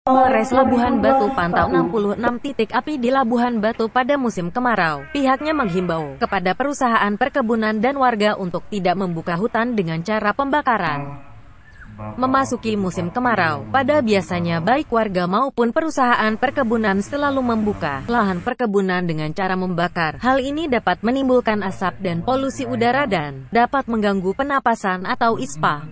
Polres Labuhan Batu pantau 66 titik api di Labuhan Batu pada musim kemarau. Pihaknya menghimbau kepada perusahaan perkebunan dan warga untuk tidak membuka hutan dengan cara pembakaran. Memasuki musim kemarau, pada biasanya baik warga maupun perusahaan perkebunan selalu membuka lahan perkebunan dengan cara membakar. Hal ini dapat menimbulkan asap dan polusi udara dan dapat mengganggu pernapasan atau ISPA.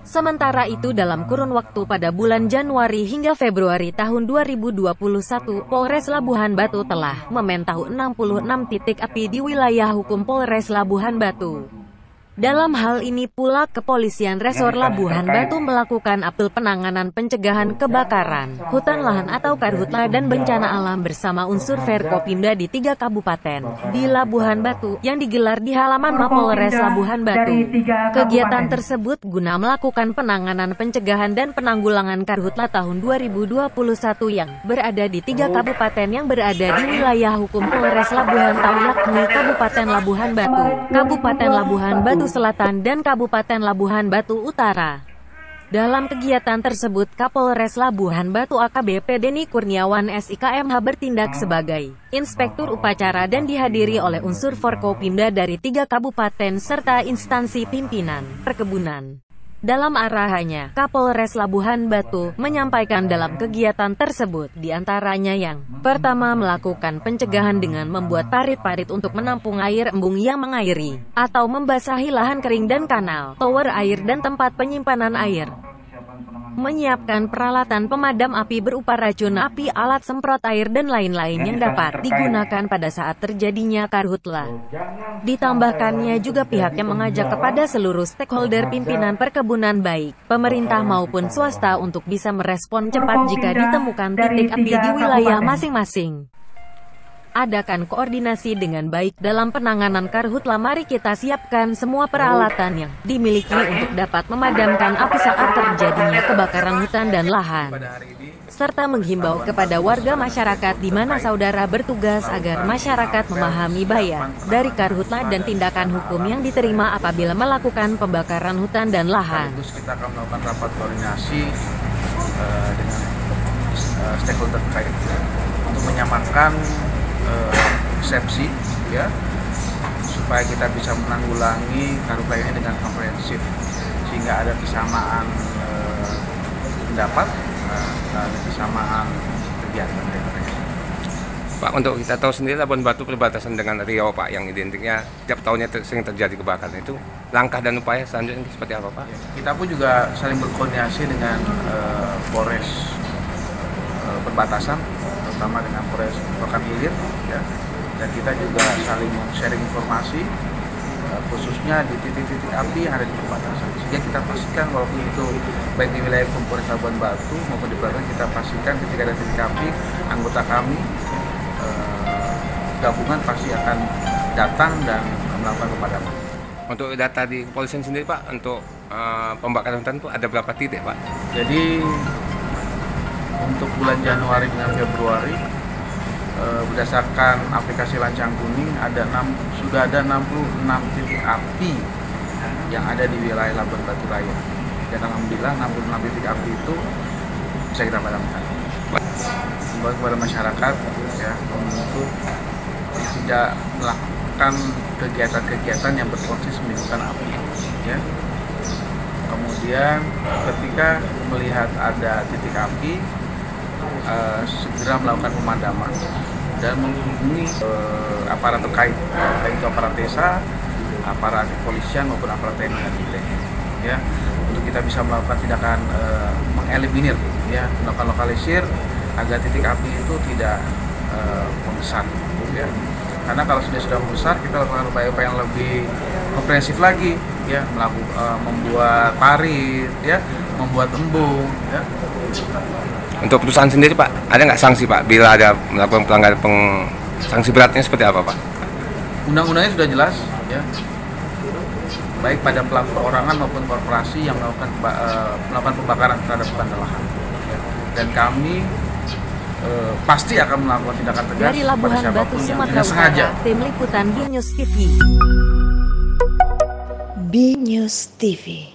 Sementara itu dalam kurun waktu pada bulan Januari hingga Februari tahun 2021, Polres Labuhan Batu telah memantau 66 titik api di wilayah hukum Polres Labuhan Batu. Dalam hal ini pula Kepolisian Resor Labuhan Batu melakukan apel penanganan pencegahan kebakaran hutan lahan atau Karhutla dan bencana alam bersama unsur Forkopimda di 3 kabupaten di Labuhan Batu yang digelar di halaman Mapolres Labuhan Batu. Kegiatan tersebut guna melakukan penanganan pencegahan dan penanggulangan Karhutla tahun 2021 yang berada di 3 kabupaten yang berada di wilayah hukum Polres Labuhan Batu, yakni Kabupaten Labuhan Batu, Kabupaten Labuhan Batu Selatan dan Kabupaten Labuhan Batu Utara. Dalam kegiatan tersebut Kapolres Labuhan Batu AKBP Denny Kurniawan SIKMH bertindak sebagai inspektur upacara dan dihadiri oleh unsur Forkopimda dari 3 kabupaten serta instansi pimpinan perkebunan. Dalam arahannya, Kapolres Labuhan Batu menyampaikan dalam kegiatan tersebut diantaranya yang pertama melakukan pencegahan dengan membuat parit-parit untuk menampung air embung yang mengairi atau membasahi lahan kering dan kanal, tower air dan tempat penyimpanan air. Menyiapkan peralatan pemadam api berupa racun api, alat semprot air dan lain-lain yang dapat digunakan pada saat terjadinya karhutla. Ditambahkannya juga pihaknya mengajak kepada seluruh stakeholder pimpinan perkebunan baik pemerintah maupun swasta untuk bisa merespon cepat jika ditemukan titik api di wilayah masing-masing. Adakan koordinasi dengan baik dalam penanganan karhutla. Mari kita siapkan semua peralatan yang dimiliki untuk dapat memadamkan api saat terjadinya kebakaran hutan dan lahan. Serta menghimbau kepada warga masyarakat di mana saudara bertugas agar masyarakat memahami bahaya dari karhutla dan tindakan hukum yang diterima apabila melakukan pembakaran hutan dan lahan. Terus kita akan melakukan rapat koordinasi dengan stakeholder terkait untuk menyamakan persepsi ya, supaya kita bisa menanggulangi karhutla ini dengan komprehensif sehingga ada kesamaan pendapat dan kesamaan kegiatan. Pak, untuk kita tahu sendiri Labuhan Batu perbatasan dengan Riau Pak, yang identiknya tiap tahunnya sering terjadi kebakaran, itu langkah dan upaya selanjutnya seperti apa Pak? Kita pun juga saling berkoordinasi dengan Polres perbatasan, terutama dengan Polres Rokan Hilir ya, dan kita juga saling sharing informasi khususnya di titik-titik api yang ada di perbatasan, sehingga kita pastikan walaupun itu baik di wilayah Polres Labuhan Batu maupun di perbatasan, kita pastikan ketika ada titik api anggota kami gabungan pasti akan datang dan melakukan pemadaman. Untuk data di kepolisian sendiri Pak, untuk pembakaran hutan itu ada berapa titik Pak? Jadi untuk bulan Januari dengan Februari berdasarkan aplikasi Lancang Kuning sudah ada 66 titik api yang ada di wilayah Labuhan Batu Raya, dan alhamdulillah 66 titik api itu bisa kita padamkan. Buat kepada masyarakat ya, untuk tidak melakukan kegiatan-kegiatan yang berpotensi menimbulkan api ya. Kemudian ketika melihat ada titik api, segera melakukan pemadaman dan menghubungi aparat terkait, baik itu aparat desa, aparat kepolisian maupun aparat TNI dan polri ya, untuk kita bisa melakukan tindakan mengeliminir ya, melakukan lokalisir agar titik api itu tidak membesar ya. Karena kalau sudah membesar, kita lakukan upaya-upaya yang lebih komprehensif lagi ya, membuat parit ya, membuat embung ya. Untuk perusahaan sendiri Pak, ada nggak sanksi Pak bila ada melakukan pelanggaran, sanksi beratnya seperti apa Pak? Undang-undangnya sudah jelas ya, baik pada pelaku perorangan maupun korporasi yang melakukan pembakaran terhadap hutan dan lahan ya. Dan kami pasti akan melakukan tindakan tegas dari Labuhan Batu, Sumatera Utara. Tim Liputan B News TV. B News TV.